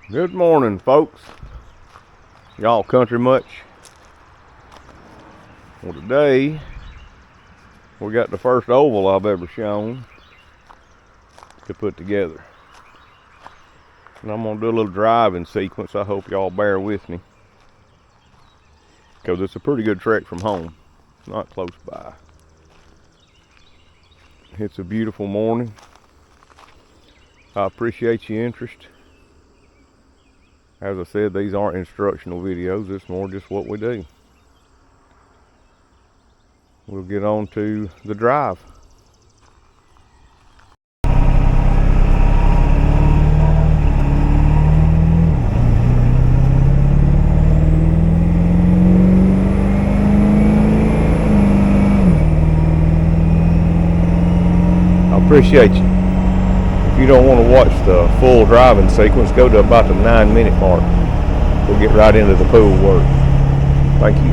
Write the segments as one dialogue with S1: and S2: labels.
S1: Good morning, folks. Y'all country much? Well, today we got the first oval I've ever shown to put together. And I'm gonna do a little driving sequence. I hope y'all bear with me, because it's a pretty good trek from home. It's not close by. It's a beautiful morning. I appreciate your interest. As I said, these aren't instructional videos. It's more just what we do. We'll get on to the drive. I appreciate you. If you don't want to watch the full driving sequence, go to about the 9-minute mark. We'll get right into the pool work. Thank you.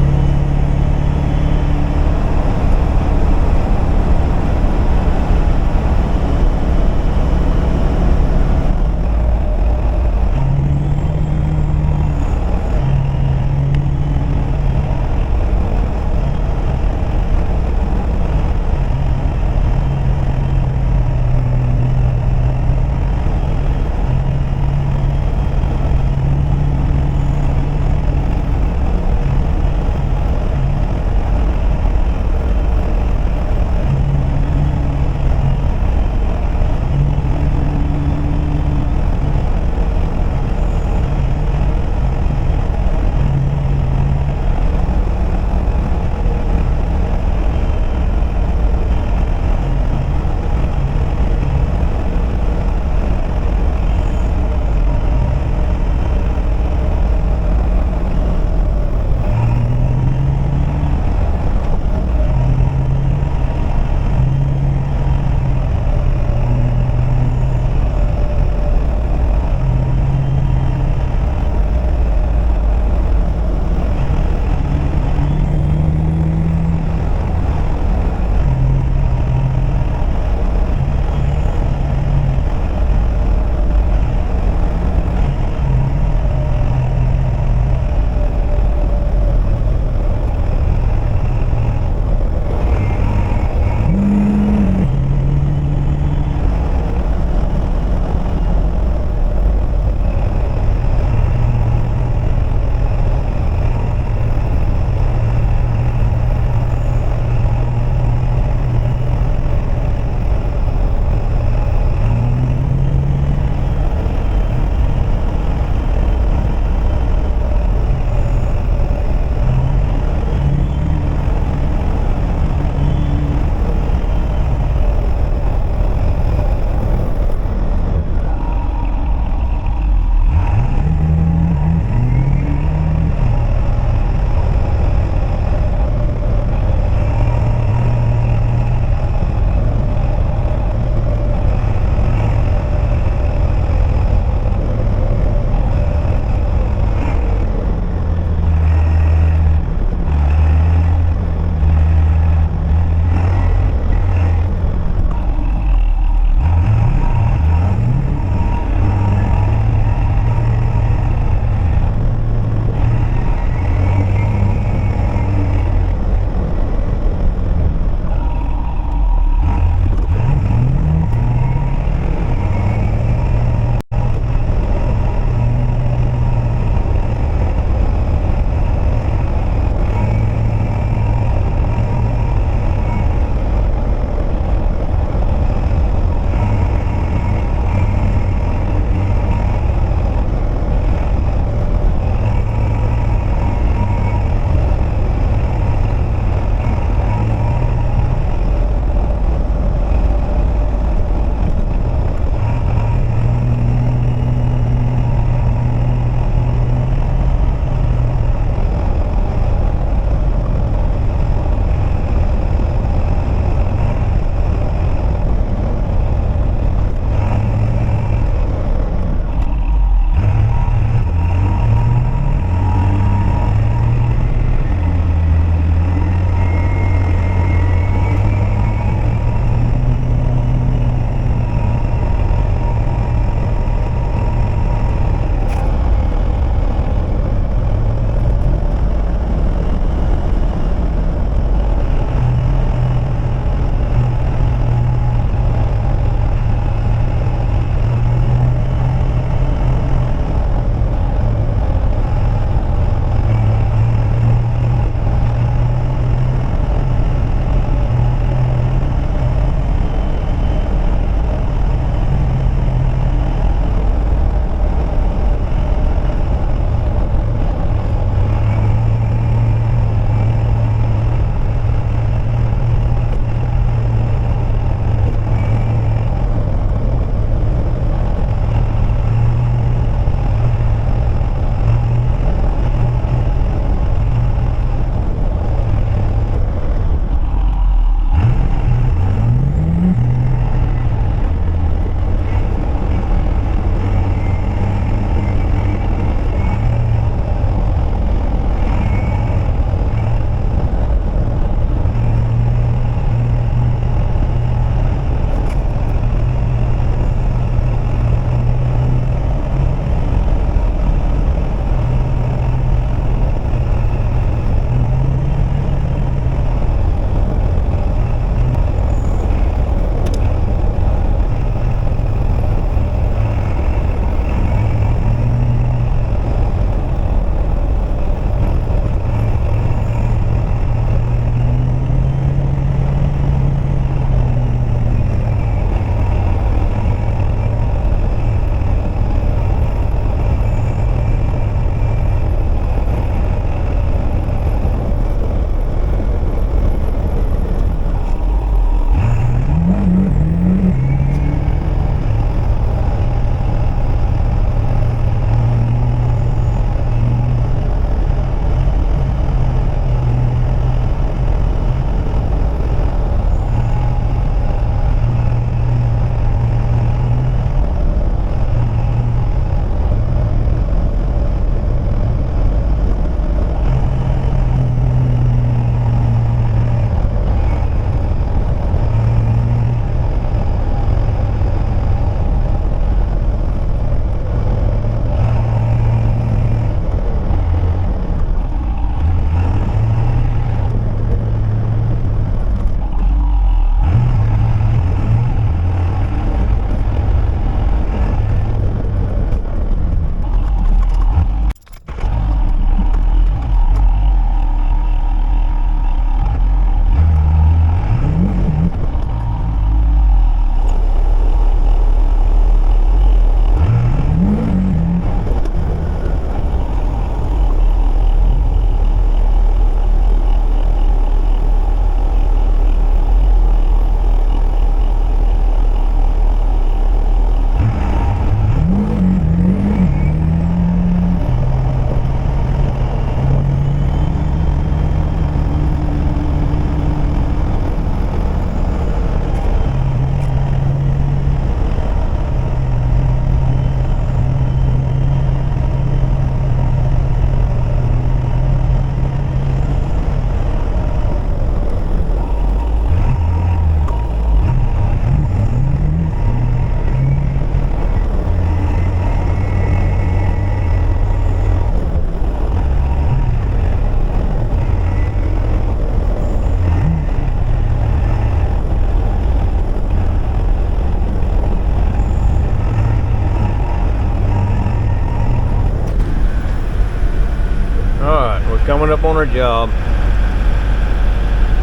S1: Coming up on our job,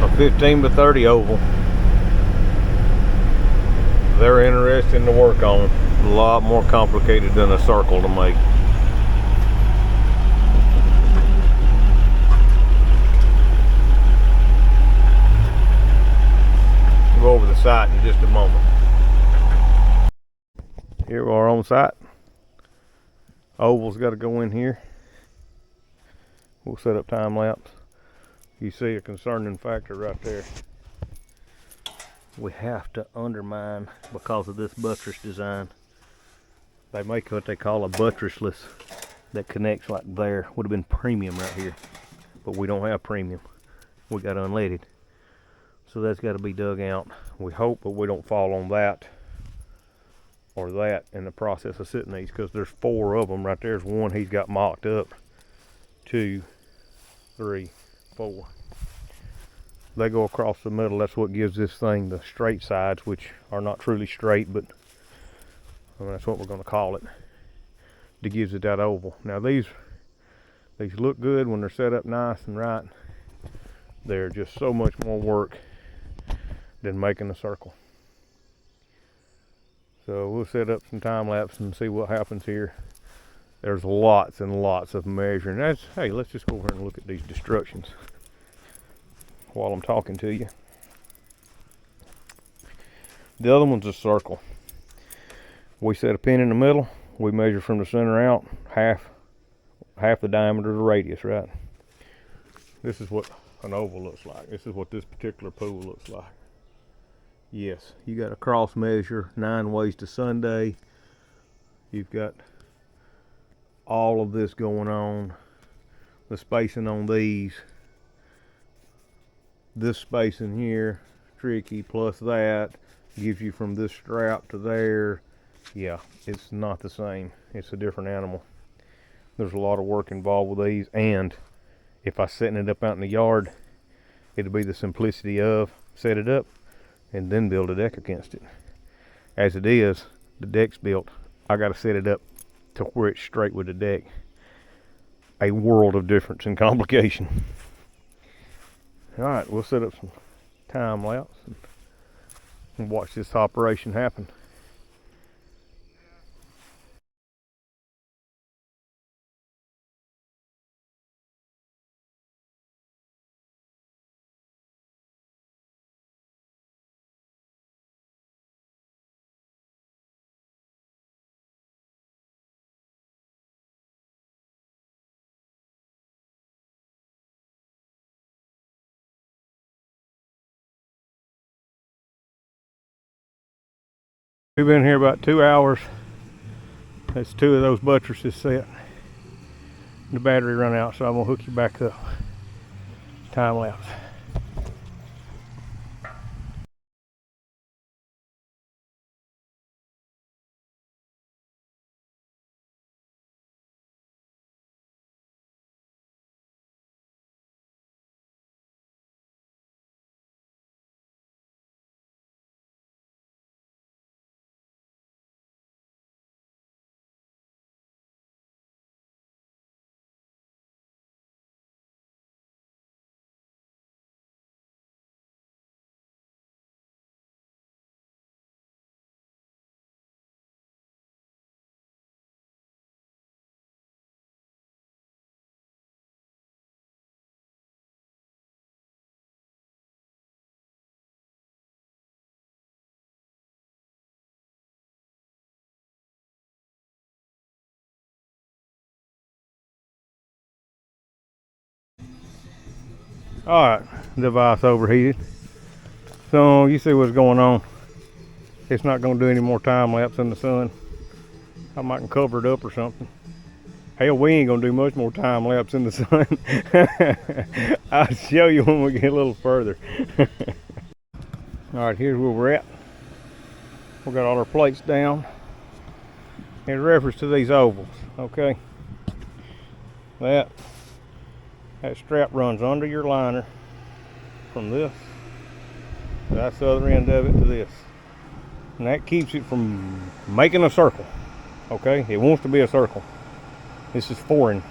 S1: a 15 by 30 oval. They're interesting to work on. A lot more complicated than a circle to make. We'll go over the site in just a moment. Here we are on site. Oval's got to go in here. We'll set up time lapse. You see a concerning factor right there. We have to undermine because of this buttress design. They make what they call a buttressless that connects like there. Would have been premium right here, but we don't have premium. We got unleaded, so that's got to be dug out. We hope that we don't fall on that or that in the process of sitting these, because there's 4 of them right there's one he's got mocked up. 2, 3, 4. They go across the middle. That's what gives this thing the straight sides, which are not truly straight, but I mean, that's what we're going to call it. That gives it that oval. Now these look good when they're set up nice and right. They're just so much more work than making a circle. So we'll set up some time lapse and see what happens here. There's lots and lots of measuring. Hey, let's just go over and look at these destructions while I'm talking to you. The other one's a circle. We set a pin in the middle. We measure from the center out half the diameter of the radius, right? This is what an oval looks like. This is what this particular pool looks like. Yes, you got a cross measure 9 ways to Sunday. You've got all of this going on. The spacing on these, this spacing here, tricky, plus that gives you from this strap to there. Yeah, it's not the same. It's a different animal. There's a lot of work involved with these, and if I setting it up out in the yard, it'll be the simplicity of set it up and then build a deck against it. As it is, the deck's built. I got to set it up to where it's straight with the deck. A world of difference and complication. All right, we'll set up some time lapse and watch this operation happen. We've been here about 2 hours. That's 2 of those buttresses set. The battery run out, so I'm gonna hook you back up. Time lapse. Alright, device overheated. So you see what's going on. It's not going to do any more time lapse in the sun. I might cover it up or something. Hell, we ain't going to do much more time lapse in the sun. I'll show you when we get a little further. Alright, here's where we're at. We got all our plates down. In reference to these ovals, okay? That strap runs under your liner from this. That's the other end of it to this. And that keeps it from making a circle. Okay? It wants to be a circle. This is foreign.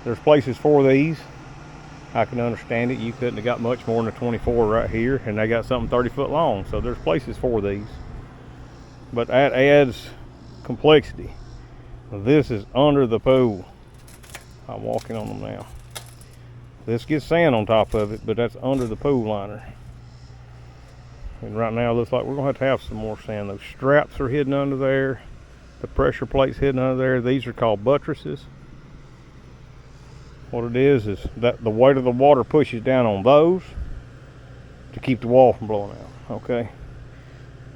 S1: There's places for these. I can understand it. You couldn't have got much more than a 24 right here, and they got something 30 foot long, so there's places for these. But that adds complexity. This is under the pool. I'm walking on them now. This gets sand on top of it, but that's under the pool liner. And right now it looks like we're gonna have to have some more sand. Those straps are hidden under there. The pressure plate's hidden under there. These are called buttresses. What it is that the weight of the water pushes down on those to keep the wall from blowing out, okay?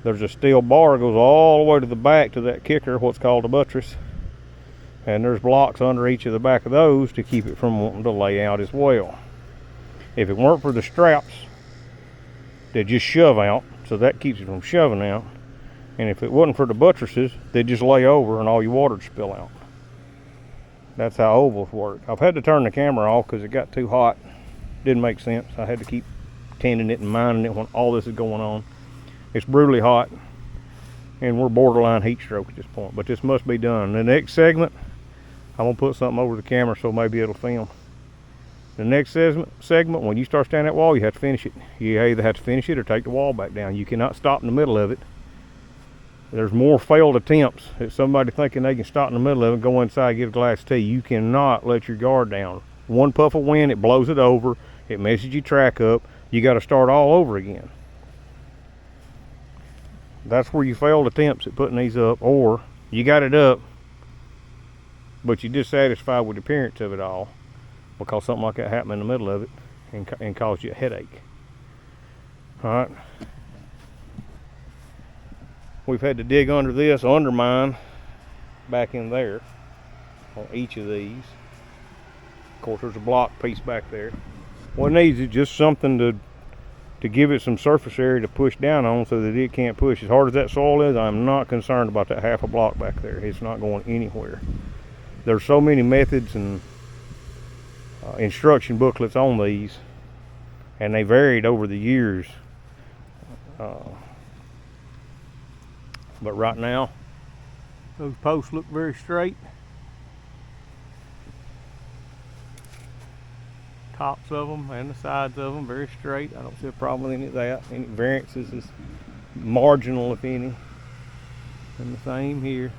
S1: There's a steel bar that goes all the way to the back to that kicker, what's called a buttress. And there's blocks under each of the back of those to keep it from wanting to lay out as well. If it weren't for the straps, they just shove out, so that keeps it from shoving out. And if it wasn't for the buttresses, they'd just lay over and all your water would spill out. That's how ovals work. I've had to turn the camera off because it got too hot. Didn't make sense. I had to keep tending it and minding it when all this is going on. It's brutally hot, and we're borderline heat stroke at this point, but this must be done. The next segment, I'm gonna put something over the camera so maybe it'll film. The next segment, when you start standing that wall, you have to finish it. You either have to finish it or take the wall back down. You cannot stop in the middle of it. There's more failed attempts at somebody thinking they can stop in the middle of it and go inside and get a glass of tea. You cannot let your guard down. One puff of wind, it blows it over. It messes your track up. You got to start all over again. That's where you failed attempts at putting these up, or you got it up, but you're dissatisfied with the appearance of it all because something like that happened in the middle of it and caused you a headache. All right. We've had to dig under this, undermine back in there on each of these. Of course, there's a block piece back there. What it needs is just something to give it some surface area to push down on so that it can't push. As hard as that soil is, I'm not concerned about that half a block back there. It's not going anywhere. There's so many methods and instruction booklets on these, and they varied over the years. But right now, those posts look very straight. Tops of them and the sides of them very straight. I don't see a problem with any of that. Any variances is marginal, if any. And the same here.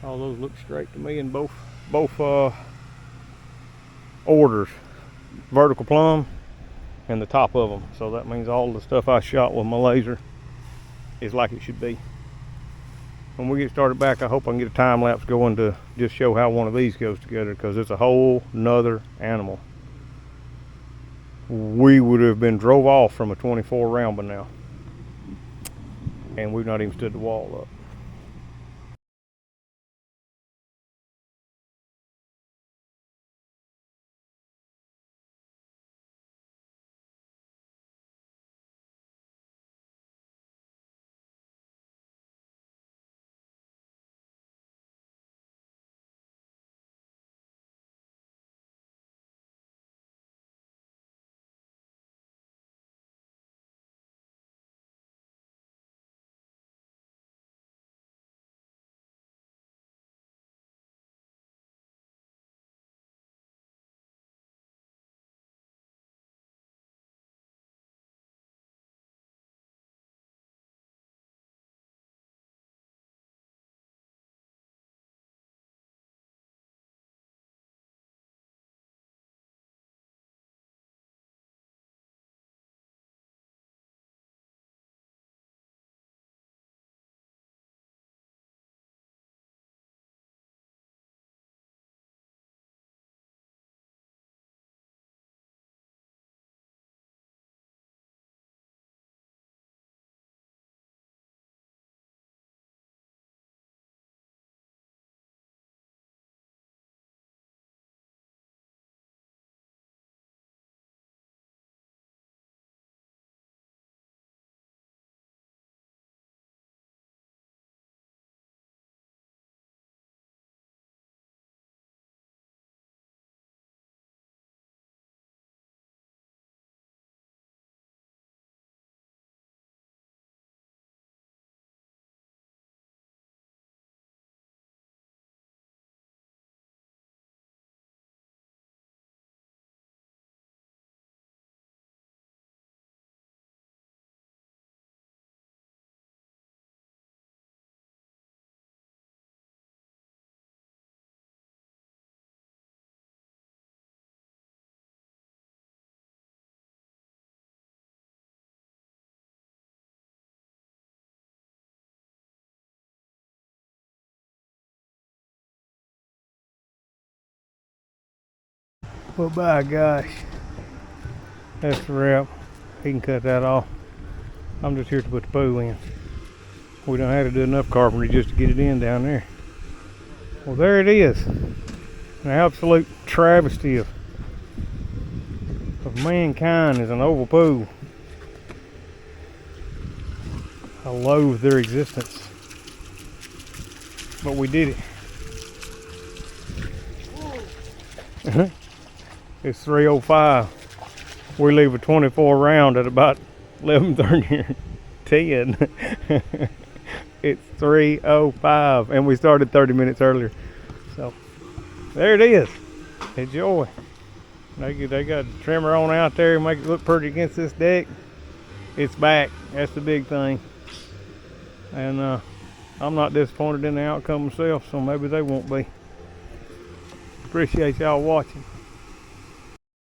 S1: All those look straight to me in both orders. Vertical plumb and the top of them. So that means all the stuff I shot with my laser is like it should be. When we get started back, I hope I can get a time lapse going to just show how one of these goes together, because it's a whole nother animal. We would have been drove off from a 24 round by now, and we've not even stood the wall up.
S2: But by gosh, that's the wrap. He can cut that off. I'm just here to put the pole in. We don't have to do enough carpentry just to get it in down there. Well, there it is. An absolute travesty of mankind is an oval pool. I loathe their existence. But we did it. It's 3:05. We leave a 24 round at about 11:30 or 10. It's 3:05 and we started 30 minutes earlier. So there it is. Enjoy. They got the trimmer on out there, make it look pretty against this deck. It's back. That's the big thing. And I'm not disappointed in the outcome myself, so maybe they won't be. Appreciate y'all watching.